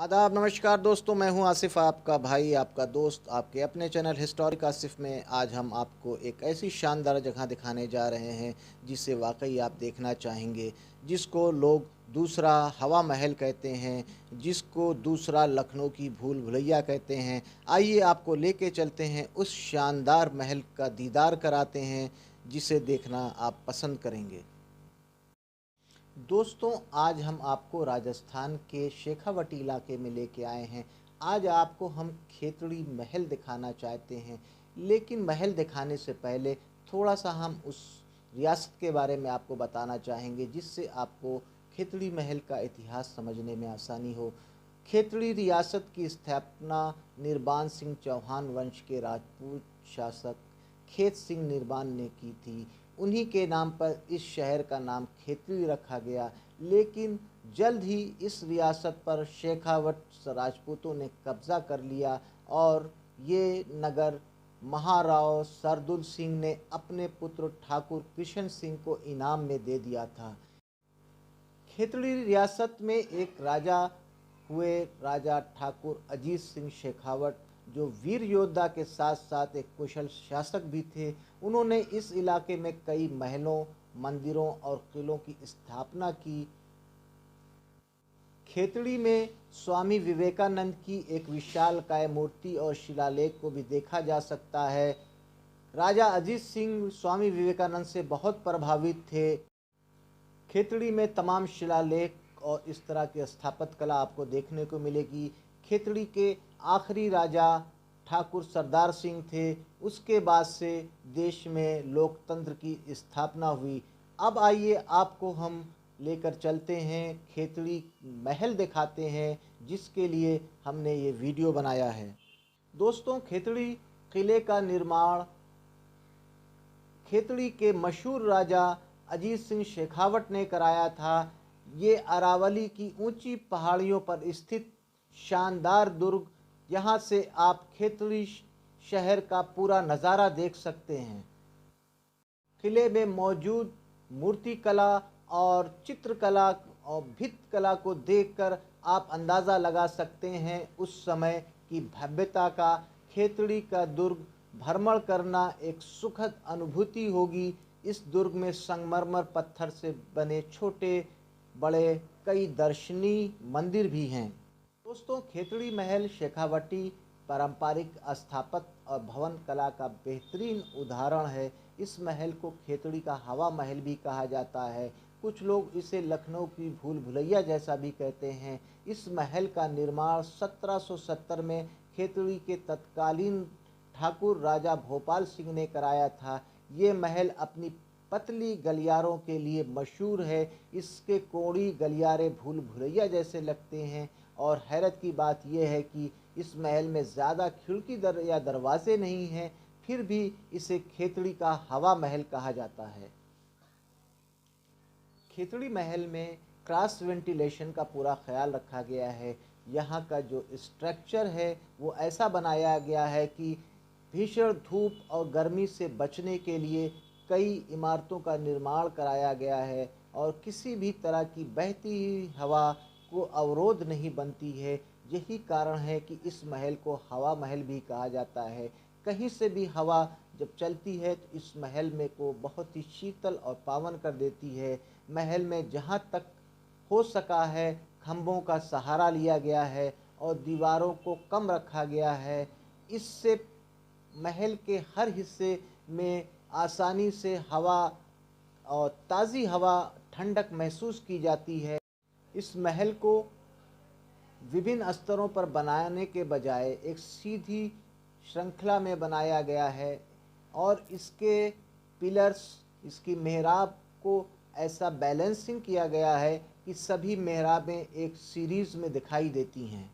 आदाब नमस्कार दोस्तों, मैं हूं आसिफ, आपका भाई, आपका दोस्त, आपके अपने चैनल हिस्टोरिक आसिफ में। आज हम आपको एक ऐसी शानदार जगह दिखाने जा रहे हैं जिसे वाकई आप देखना चाहेंगे, जिसको लोग दूसरा हवा महल कहते हैं, जिसको दूसरा लखनऊ की भूल भुलैया कहते हैं। आइए आपको लेके चलते हैं, उस शानदार महल का दीदार कराते हैं जिसे देखना आप पसंद करेंगे। दोस्तों, आज हम आपको राजस्थान के शेखावटी इलाके में लेके आए हैं। आज आपको हम खेतड़ी महल दिखाना चाहते हैं, लेकिन महल दिखाने से पहले थोड़ा सा हम उस रियासत के बारे में आपको बताना चाहेंगे, जिससे आपको खेतड़ी महल का इतिहास समझने में आसानी हो। खेतड़ी रियासत की स्थापना निर्बान सिंह चौहान वंश के राजपूत शासक खेत सिंह निर्बान ने की थी। उन्हीं के नाम पर इस शहर का नाम खेतड़ी रखा गया, लेकिन जल्द ही इस रियासत पर शेखावट राजपूतों ने कब्ज़ा कर लिया और ये नगर महाराव सरदुल सिंह ने अपने पुत्र ठाकुर कृष्ण सिंह को इनाम में दे दिया था। खेतड़ी रियासत में एक राजा हुए, राजा ठाकुर अजीत सिंह शेखावट, जो वीर योद्धा के साथ साथ एक कुशल शासक भी थे। उन्होंने इस इलाके में कई महलों, मंदिरों और किलों की स्थापना की। खेतड़ी में स्वामी विवेकानंद की एक विशालकाय मूर्ति और शिलालेख को भी देखा जा सकता है। राजा अजीत सिंह स्वामी विवेकानंद से बहुत प्रभावित थे। खेतड़ी में तमाम शिलालेख और इस तरह की स्थापत्य कला आपको देखने को मिलेगी। खेतड़ी के आखिरी राजा ठाकुर सरदार सिंह थे। उसके बाद से देश में लोकतंत्र की स्थापना हुई। अब आइए आपको हम लेकर चलते हैं, खेतड़ी महल दिखाते हैं, जिसके लिए हमने ये वीडियो बनाया है। दोस्तों, खेतड़ी किले का निर्माण खेतड़ी के मशहूर राजा अजीत सिंह शेखावट ने कराया था। ये अरावली की ऊंची पहाड़ियों पर स्थित शानदार दुर्ग, यहाँ से आप खेतड़ी शहर का पूरा नज़ारा देख सकते हैं। किले में मौजूद मूर्तिकला और चित्रकला और भित्त को देखकर आप अंदाज़ा लगा सकते हैं उस समय की भव्यता का। खेतड़ी का दुर्ग भ्रमण करना एक सुखद अनुभूति होगी। इस दुर्ग में संगमरमर पत्थर से बने छोटे बड़े कई दर्शनीय मंदिर भी हैं। दोस्तों, खेतड़ी महल शेखावटी पारंपरिक स्थापत्य और भवन कला का बेहतरीन उदाहरण है। इस महल को खेतड़ी का हवा महल भी कहा जाता है। कुछ लोग इसे लखनऊ की भूल भुलैया जैसा भी कहते हैं। इस महल का निर्माण 1770 में खेतड़ी के तत्कालीन ठाकुर राजा भोपाल सिंह ने कराया था। ये महल अपनी पतली गलियारों के लिए मशहूर है। इसके कोड़ी गलियारे भूल भुलैया जैसे लगते हैं। और हैरत की बात यह है कि इस महल में ज़्यादा खिड़की या दरवाजे नहीं हैं, फिर भी इसे खेतड़ी का हवा महल कहा जाता है। खेतड़ी महल में क्रॉस वेंटिलेशन का पूरा ख्याल रखा गया है। यहाँ का जो स्ट्रक्चर है वो ऐसा बनाया गया है कि भीषण धूप और गर्मी से बचने के लिए कई इमारतों का निर्माण कराया गया है और किसी भी तरह की बहती हुई हवा को अवरोध नहीं बनती है। यही कारण है कि इस महल को हवा महल भी कहा जाता है। कहीं से भी हवा जब चलती है तो इस महल में को बहुत ही शीतल और पावन कर देती है। महल में जहाँ तक हो सका है खंभों का सहारा लिया गया है और दीवारों को कम रखा गया है। इससे महल के हर हिस्से में आसानी से हवा और ताज़ी हवा, ठंडक महसूस की जाती है। इस महल को विभिन्न स्तरों पर बनाने के बजाय एक सीधी श्रृंखला में बनाया गया है और इसके पिलर्स, इसकी मेहराब को ऐसा बैलेंसिंग किया गया है कि सभी मेहराबें एक सीरीज़ में दिखाई देती हैं।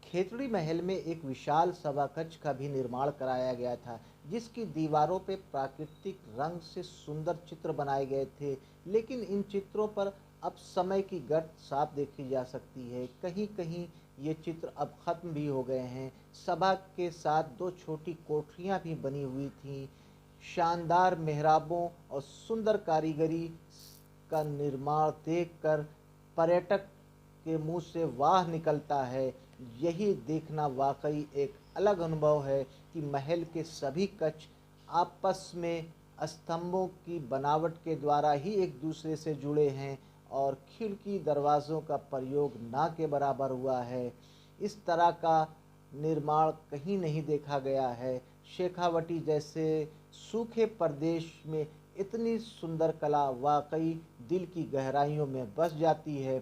खेतड़ी महल में एक विशाल सभा कक्ष का भी निर्माण कराया गया था, जिसकी दीवारों पे प्राकृतिक रंग से सुंदर चित्र बनाए गए थे। लेकिन इन चित्रों पर अब समय की गर्त साफ देखी जा सकती है। कहीं कहीं ये चित्र अब ख़त्म भी हो गए हैं। सभा के साथ दो छोटी कोठरियाँ भी बनी हुई थीं। शानदार मेहराबों और सुंदर कारीगरी का निर्माण देखकर पर्यटक के मुंह से वाह निकलता है। यही देखना वाकई एक अलग अनुभव है कि महल के सभी कक्ष आपस में स्तंभों की बनावट के द्वारा ही एक दूसरे से जुड़े हैं और खिड़की दरवाज़ों का प्रयोग ना के बराबर हुआ है। इस तरह का निर्माण कहीं नहीं देखा गया है। शेखावटी जैसे सूखे प्रदेश में इतनी सुंदर कला वाकई दिल की गहराइयों में बस जाती है।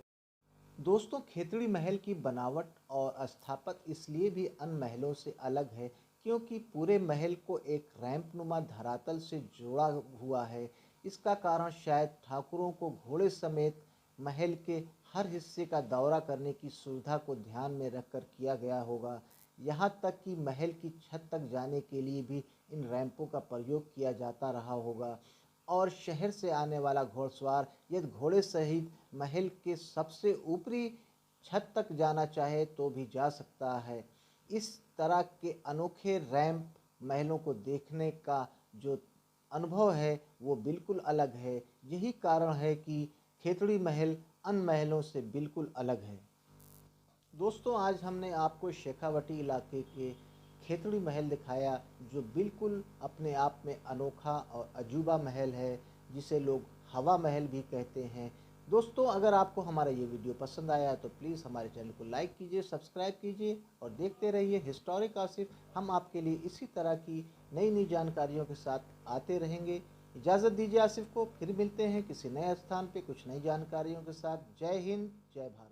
दोस्तों, खेतड़ी महल की बनावट और स्थापत्य इसलिए भी अन्य महलों से अलग है क्योंकि पूरे महल को एक रैंप नुमा धरातल से जोड़ा हुआ है। इसका कारण शायद ठाकुरों को घोड़े समेत महल के हर हिस्से का दौरा करने की सुविधा को ध्यान में रखकर किया गया होगा। यहाँ तक कि महल की छत तक जाने के लिए भी इन रैंपों का प्रयोग किया जाता रहा होगा और शहर से आने वाला घोड़सवार यदि घोड़े सहित महल के सबसे ऊपरी छत तक जाना चाहे तो भी जा सकता है। इस तरह के अनोखे रैंप महलों को देखने का जो अनुभव है वो बिल्कुल अलग है। यही कारण है कि खेतड़ी महल अन्य महलों से बिल्कुल अलग है। दोस्तों, आज हमने आपको शेखावटी इलाके के खेतड़ी महल दिखाया जो बिल्कुल अपने आप में अनोखा और अजूबा महल है, जिसे लोग हवा महल भी कहते हैं। दोस्तों, अगर आपको हमारा ये वीडियो पसंद आया तो प्लीज़ हमारे चैनल को लाइक कीजिए, सब्सक्राइब कीजिए और देखते रहिए हिस्टोरिक आसिफ। हम आपके लिए इसी तरह की नई नई जानकारियों के साथ आते रहेंगे। इजाज़त दीजिए आसिफ को, फिर मिलते हैं किसी नए स्थान पे कुछ नई जानकारियों के साथ। जय हिंद, जय भारत।